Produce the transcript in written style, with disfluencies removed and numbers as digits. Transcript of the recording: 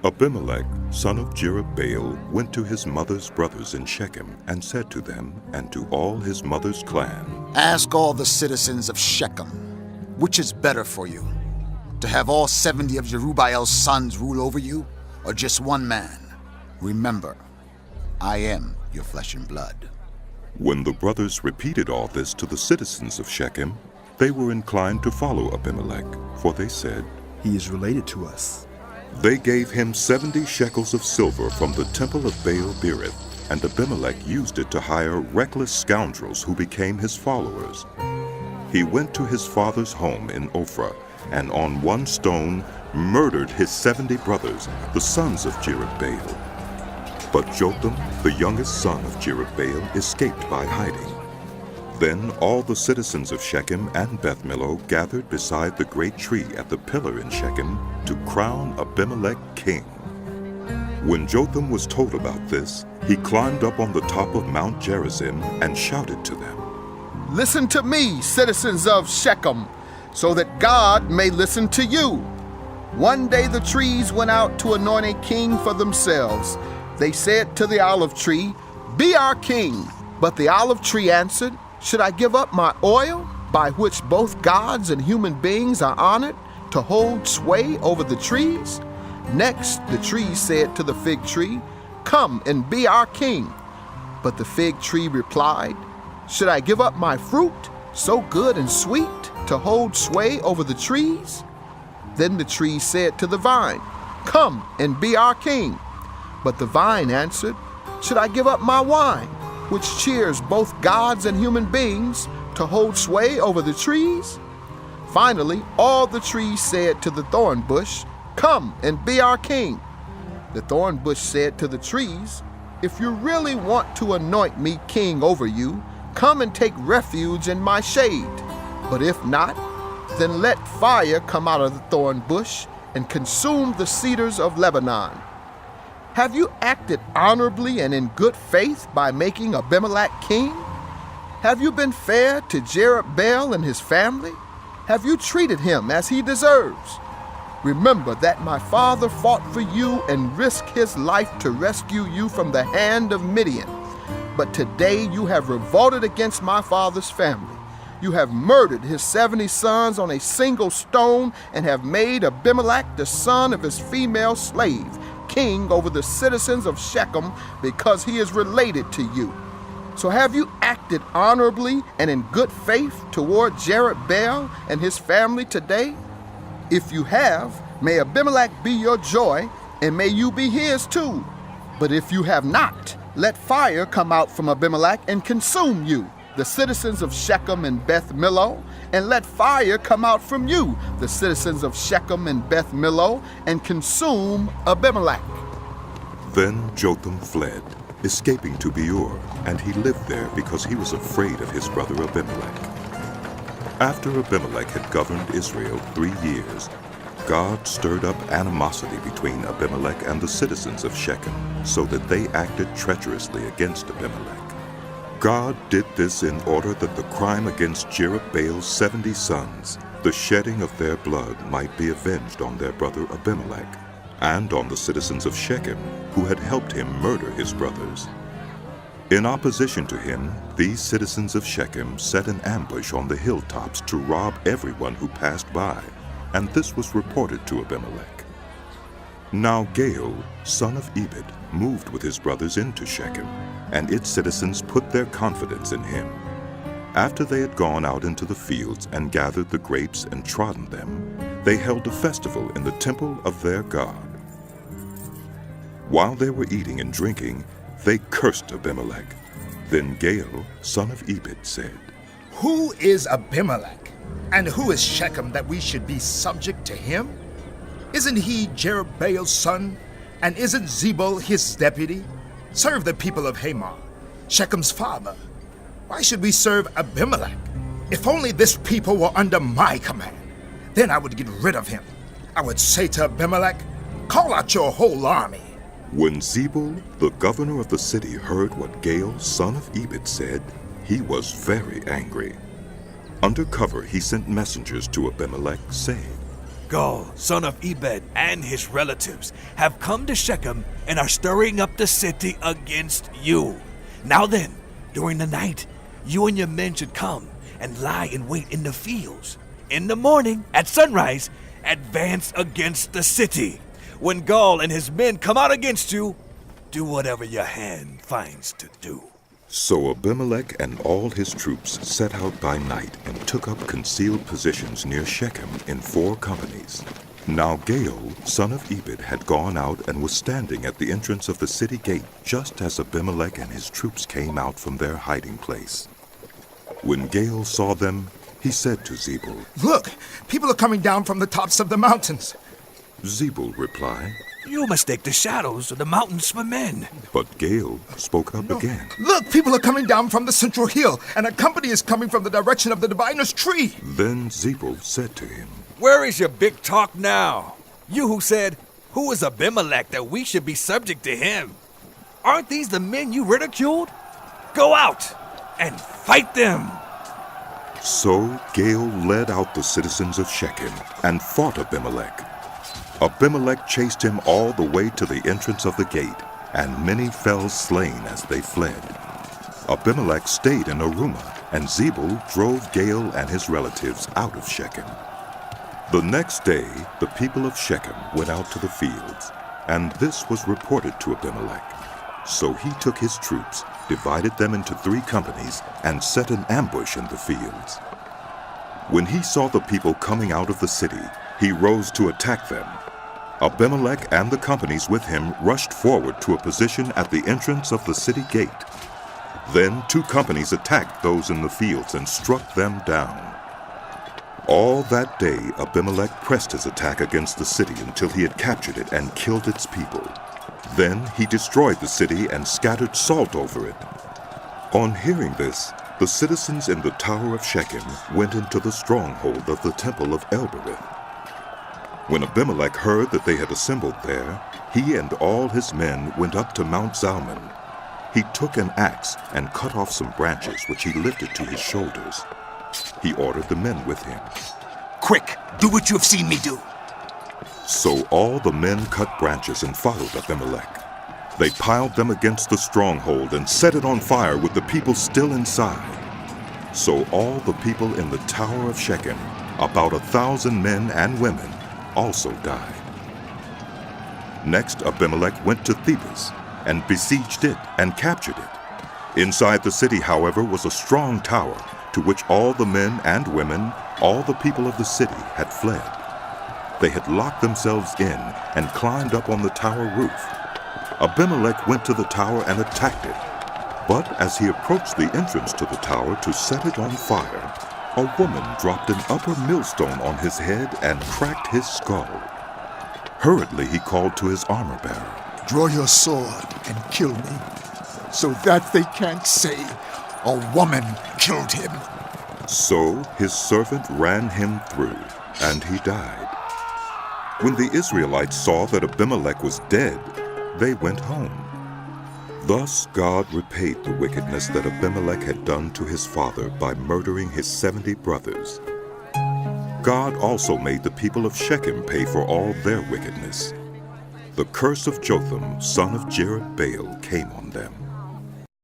Abimelech, son of Jerubbaal, went to his mother's brothers in Shechem and said to them and to all his mother's clan, "Ask all the citizens of Shechem, which is better for you, to have all 70 of Jerubbaal's sons rule over you, or just one man? Remember, I am your flesh and blood." When the brothers repeated all this to the citizens of Shechem, they were inclined to follow Abimelech, for they said, "He is related to us." They gave him 70 shekels of silver from the temple of Baal-berith, and Abimelech used it to hire reckless scoundrels who became his followers. He went to his father's home in Ophrah, and on one stone murdered his 70 brothers, the sons of Jerubbaal. But Jotham, the youngest son of Jerubbaal, escaped by hiding. Then all the citizens of Shechem and Beth Millo gathered beside the great tree at the pillar in Shechem to crown Abimelech king. When Jotham was told about this, he climbed up on the top of Mount Gerizim and shouted to them, "Listen to me, citizens of Shechem, so that God may listen to you. One day the trees went out to anoint a king for themselves. They said to the olive tree, 'Be our king.' But the olive tree answered, 'Should I give up my oil, by which both gods and human beings are honored, to hold sway over the trees?' Next, the trees said to the fig tree, 'Come and be our king.' But the fig tree replied, 'Should I give up my fruit, so good and sweet, to hold sway over the trees?' Then the tree said to the vine, 'Come and be our king.' But the vine answered, 'Should I give up my wine, which cheers both gods and human beings, to hold sway over the trees?' Finally, all the trees said to the thorn bush, 'Come and be our king.' The thorn bush said to the trees, 'If you really want to anoint me king over you, come and take refuge in my shade. But if not, then let fire come out of the thorn bush and consume the cedars of Lebanon.' Have you acted honorably and in good faith by making Abimelech king? Have you been fair to Jerubbaal and his family? Have you treated him as he deserves? Remember that my father fought for you and risked his life to rescue you from the hand of Midian. But today you have revolted against my father's family. You have murdered his 70 sons on a single stone and have made Abimelech, the son of his female slave, king over the citizens of Shechem because he is related to you. So have you acted honorably and in good faith toward Jerubbaal and his family today? If you have, may Abimelech be your joy, and may you be his too. But if you have not, let fire come out from Abimelech and consume you, the citizens of Shechem and Beth Millo, and let fire come out from you, the citizens of Shechem and Beth Millo, and consume Abimelech." Then Jotham fled, escaping to Beor, and he lived there because he was afraid of his brother Abimelech. After Abimelech had governed Israel 3 years, God stirred up animosity between Abimelech and the citizens of Shechem, so that they acted treacherously against Abimelech. God did this in order that the crime against Jerubbaal's 70 sons, the shedding of their blood, might be avenged on their brother Abimelech, and on the citizens of Shechem, who had helped him murder his brothers. In opposition to him, these citizens of Shechem set an ambush on the hilltops to rob everyone who passed by, and this was reported to Abimelech. Now Gaal, son of Ebed, moved with his brothers into Shechem, and its citizens put their confidence in him. After they had gone out into the fields and gathered the grapes and trodden them, they held a festival in the temple of their God. While they were eating and drinking, they cursed Abimelech. Then Gaal, son of Ebed, said, "Who is Abimelech, and who is Shechem that we should be subject to him? Isn't he Jerubbaal's son, and isn't Zebul his deputy? Serve the people of Hamor, Shechem's father. Why should we serve Abimelech? If only this people were under my command, then I would get rid of him. I would say to Abimelech, 'Call out your whole army.'" When Zebul, the governor of the city, heard what Gaal, son of Ebed, said, he was very angry. Under cover, he sent messengers to Abimelech, saying, Gaul, son of Ebed, and his relatives have come to Shechem and are stirring up the city against you. Now then, during the night, you and your men should come and lie in wait in the fields. In the morning, at sunrise, advance against the city. When Gaul and his men come out against you, do whatever your hand finds to do." So Abimelech and all his troops set out by night and took up concealed positions near Shechem in 4 companies. Now Gaal, son of Ebed, had gone out and was standing at the entrance of the city gate just as Abimelech and his troops came out from their hiding place. When Gaal saw them, he said to Zebul, Look, people are coming down from the tops of the mountains. Zebul replied, "You mistake the shadows of the mountains for men." but Gaal spoke up again. Look, people are coming down from the central hill, and a company is coming from the direction of the diviner's tree. Then Zebul said to him, Where is your big talk now? You who said, "Who is Abimelech that we should be subject to him?" Aren't these the men you ridiculed? Go out and fight them. So Gaal led out the citizens of Shechem and fought Abimelech. Abimelech chased him all the way to the entrance of the gate, and many fell slain as they fled. Abimelech stayed in Arumah, and Zebul drove Gaal and his relatives out of Shechem. The next day, the people of Shechem went out to the fields, and this was reported to Abimelech. So he took his troops, divided them into 3 companies, and set an ambush in the fields. When he saw the people coming out of the city, he rose to attack them. Abimelech and the companies with him rushed forward to a position at the entrance of the city gate. Then 2 companies attacked those in the fields and struck them down. All that day Abimelech pressed his attack against the city until he had captured it and killed its people. Then he destroyed the city and scattered salt over it. On hearing this, the citizens in the Tower of Shechem went into the stronghold of the temple of Elbereth. When Abimelech heard that they had assembled there, he and all his men went up to Mount Zalmon. He took an axe and cut off some branches which he lifted to his shoulders. He ordered the men with him. Quick, do what you have seen me do. So all the men cut branches and followed Abimelech. They piled them against the stronghold and set it on fire with the people still inside. So all the people in the Tower of Shechem, about 1,000 men and women, also died. Next, Abimelech went to Thebes and besieged it and captured it. Inside the city, however, was a strong tower to which all the men and women, all the people of the city, had fled. They had locked themselves in and climbed up on the tower roof. Abimelech went to the tower and attacked it. But as he approached the entrance to the tower to set it on fire, a woman dropped an upper millstone on his head and cracked his skull. Hurriedly he called to his armor-bearer, Draw your sword and kill me, so that they can't say a woman killed him. So his servant ran him through, and he died. When the Israelites saw that Abimelech was dead, they went home. Thus God repaid the wickedness that Abimelech had done to his father by murdering his 70 brothers. God also made the people of Shechem pay for all their wickedness. The curse of Jotham, son of Jerubbaal, came on them.